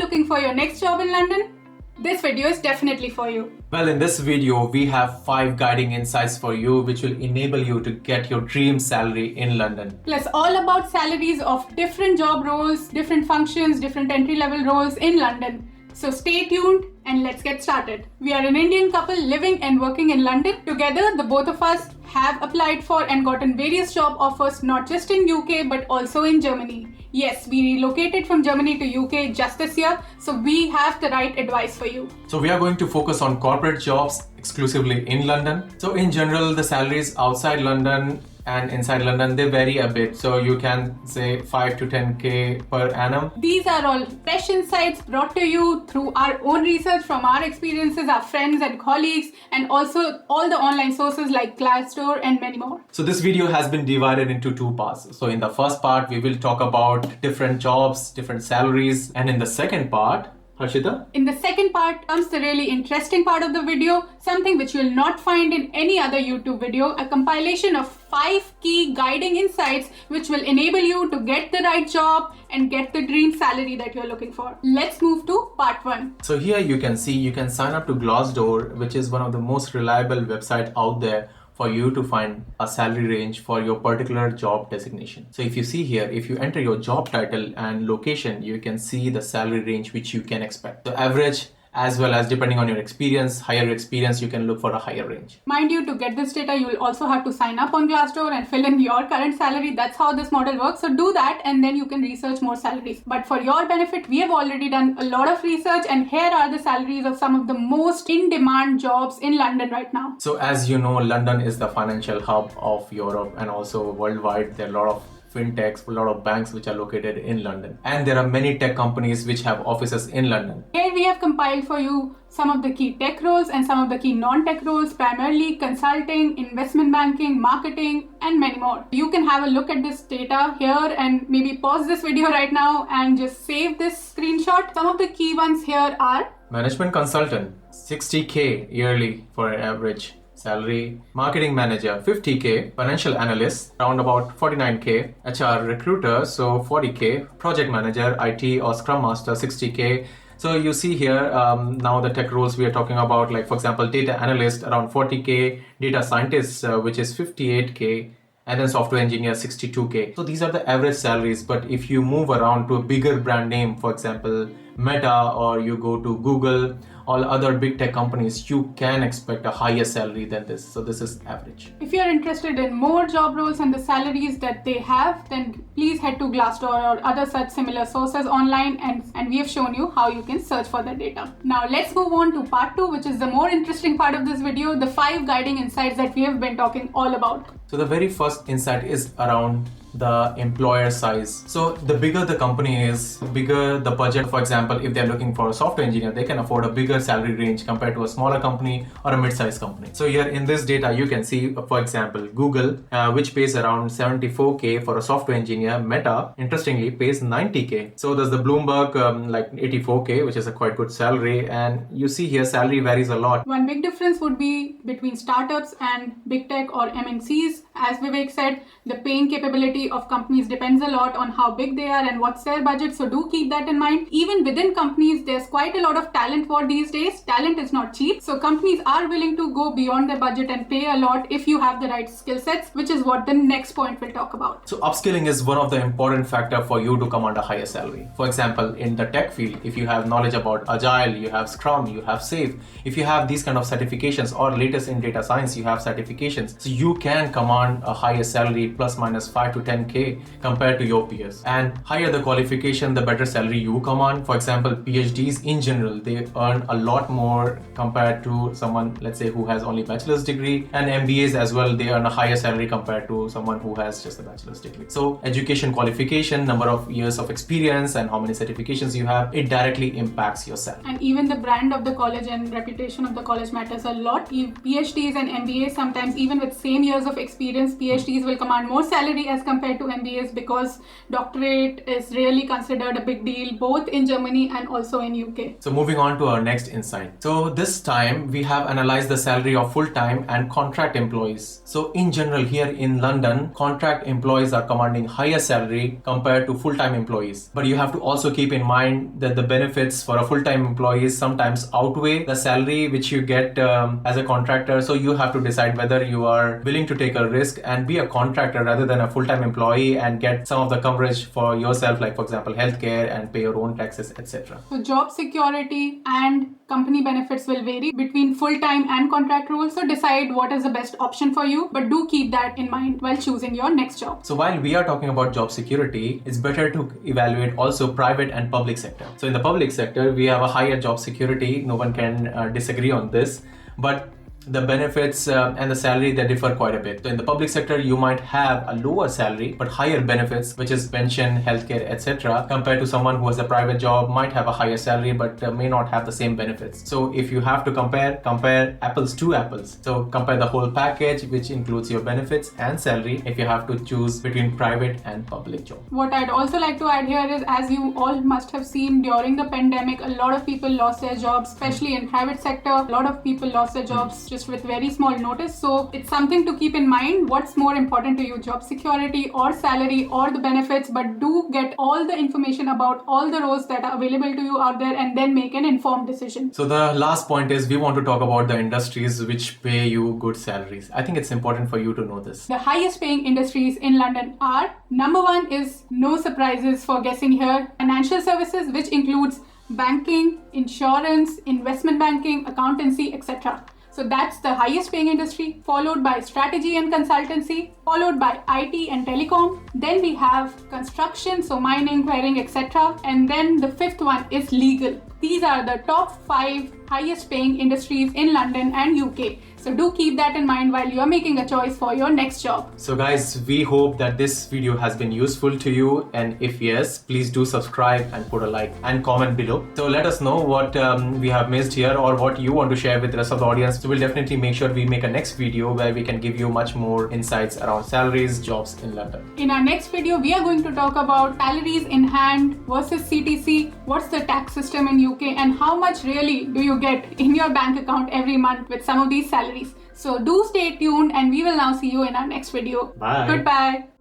looking for your next job in London? This video is definitely for you. Well, in this video, we have 5 guiding insights for you which will enable you to get your dream salary in London. Plus all about salaries of different job roles, different functions, different entry-level roles in London. So stay tuned and let's get started. We are an Indian couple living and working in London. Together, the both of us have applied for and gotten various job offers not just in UK but also in Germany. Yes, we relocated from Germany to UK just this year, so we have the right advice for you. So we are going to focus on corporate jobs exclusively in London. So in general, the salaries outside London and inside London, they vary a bit. So you can say 5 to 10k per annum. These are all fresh insights brought to you through our own research from our experiences, our friends and colleagues, and also all the online sources like Glassdoor and many more. So this video has been divided into 2 parts. So in the first part, we will talk about different jobs, different salaries. And in the second part, Harshita? In the second part comes the really interesting part of the video, something which you will not find in any other YouTube video, a compilation of 5 key guiding insights which will enable you to get the right job and get the dream salary that you're looking for. Let's move to part 1. So here you can see you can sign up to Glassdoor, which is one of the most reliable websites out there for you to find a salary range for your particular job designation. So if you see here, if you enter your job title and location, you can see the salary range which you can expect. The average, as well as depending on your experience, higher experience, you can look for a higher range. Mind you, to get this data, you will also have to sign up on Glassdoor and fill in your current salary. That's how this model works. So do that and then you can research more salaries. But for your benefit, we have already done a lot of research and here are the salaries of some of the most in-demand jobs in London right now. So as you know, London is the financial hub of Europe and also worldwide. There are a lot of fintechs, a lot of banks which are located in London. And there are many tech companies which have offices in London. Here we have compiled for you some of the key tech roles and some of the key non-tech roles, primarily consulting, investment banking, marketing, and many more. You can have a look at this data here and maybe pause this video right now and just save this screenshot. Some of the key ones here are management consultant, 60k yearly for an average salary. Marketing manager, 50k. Financial analyst, around about 49k. HR recruiter, so 40k. Project manager, IT or scrum master, 60k. So you see here now the tech roles we are talking about, like for example data analyst around 40k, data scientist which is 58k, and then software engineer 62k. So these are the average salaries, but if you move around to a bigger brand name, for example Meta, or you go to Google, all other big tech companies, you can expect a higher salary than this. So this is average. If you're interested in more job roles and the salaries that they have, then please head to Glassdoor or other such similar sources online and we have shown you how you can search for the data. Now let's move on to part 2, which is the more interesting part of this video, the 5 guiding insights that we have been talking all about. So the very first insight is around the employer size. So the bigger the company is, the bigger the budget. For example, if they're looking for a software engineer, they can afford a bigger salary range compared to a smaller company or a mid-sized company. So here in this data, you can see, for example, Google, which pays around 74k for a software engineer. Meta, interestingly, pays 90k. So does the Bloomberg, like 84k, which is a quite good salary. And you see here, salary varies a lot. One big difference would be between startups and big tech or MNCs. As Vivek said, the paying capability of companies depends a lot on how big they are and what's their budget, so do keep that in mind. Even within companies, there's quite a lot of talent war these days. Talent is not cheap, so companies are willing to go beyond their budget and pay a lot if you have the right skill sets, which is what the next point we'll talk about. So upskilling is one of the important factor for you to command a higher salary. For example, in the tech field, if you have knowledge about Agile, you have Scrum, you have Safe, if you have these kind of certifications, or latest in data science, you have certifications, so you can command a higher salary, plus minus 5 to 10k compared to your peers. And higher the qualification, the better salary you command. For example, PhDs in general, they earn a lot more compared to someone, let's say, who has only bachelor's degree, and MBAs as well, they earn a higher salary compared to someone who has just a bachelor's degree. So education qualification, number of years of experience, and how many certifications you have, it directly impacts your salary. And even the brand of the college and reputation of the college matters a lot. PhDs and MBAs, sometimes even with same years of experience, PhDs will command more salary as compared compared to MBAs because doctorate is really considered a big deal both in Germany and also in UK. So moving on to our next insight. So this time we have analyzed the salary of full-time and contract employees. So in general here in London, contract employees are commanding higher salary compared to full-time employees. But you have to also keep in mind that the benefits for a full-time employee sometimes outweigh the salary which you get as a contractor. So you have to decide whether you are willing to take a risk and be a contractor rather than a full-time employee and get some of the coverage for yourself, like for example healthcare, and pay your own taxes, etc. So job security and company benefits will vary between full-time and contract roles, so decide what is the best option for you, but do keep that in mind while choosing your next job. So while we are talking about job security, it's better to evaluate also private and public sector. So in the public sector, we have a higher job security. No one can disagree on this, but the benefits and the salary, they differ quite a bit. So in the public sector, you might have a lower salary but higher benefits, which is pension, healthcare, etc., compared to someone who has a private job, might have a higher salary but may not have the same benefits. So if you have to compare apples to apples. So compare the whole package, which includes your benefits and salary, if you have to choose between private and public job. What I'd also like to add here is, as you all must have seen during the pandemic, a lot of people lost their jobs, especially in private sector. A lot of people lost their jobs just with very small notice. So it's something to keep in mind. What's more important to you, job security or salary or the benefits? But do get all the information about all the roles that are available to you out there and then make an informed decision. So the last point is we want to talk about the industries which pay you good salaries. I think it's important for you to know this. The highest paying industries in London are, number one is, no surprises for guessing here, financial services, which includes banking, insurance, investment banking, accountancy, etc. So that's the highest paying industry, followed by strategy and consultancy, followed by IT and telecom. Then we have construction, so mining, quarrying, etc. And then the fifth one is legal. These are the top 5 highest paying industries in London and UK. So do keep that in mind while you're making a choice for your next job. So guys, we hope that this video has been useful to you, and if yes, please do subscribe and put a like and comment below. So let us know what we have missed here or what you want to share with the rest of the audience. So we'll definitely make sure we make a next video where we can give you much more insights around salaries, jobs in London. In our next video, we are going to talk about salaries in hand versus CTC, what's the tax system in UK, and how much really do you get in your bank account every month with some of these salaries. So do stay tuned, and we will now see you in our next video. Bye. Goodbye.